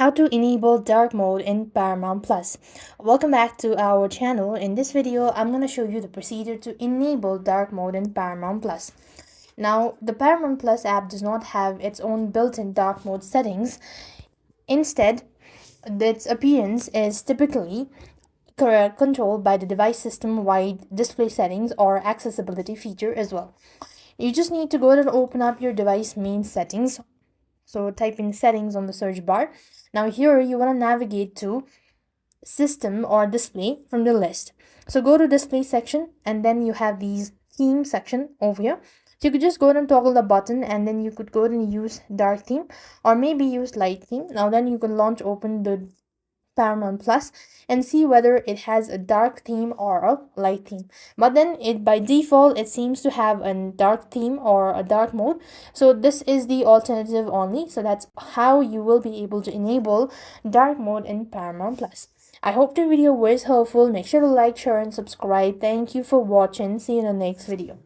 How to enable dark mode in Paramount Plus. Welcome back to our channel. In this video, I'm going to show you the procedure to enable dark mode in Paramount Plus. Now, the Paramount Plus app does not have its own built-in dark mode settings. Instead, its appearance is typically controlled by the device system-wide display settings or accessibility feature as well. You just need to go and open up your device main settings. So type in settings on the search bar. Now here you want to navigate to system or display from the list. So go to display section and then you have these theme section over here. So you could just go ahead and toggle the button and then you could go ahead and use dark theme or maybe use light theme. Now then you can launch open the Paramount Plus and see whether it has a dark theme or a light theme. But then it by default it seems to have a dark theme or a dark mode. So this is the alternative only. So that's how you will be able to enable dark mode in Paramount Plus. I hope the video was helpful. Make sure to like, share and subscribe. Thank you for watching. See you in the next video.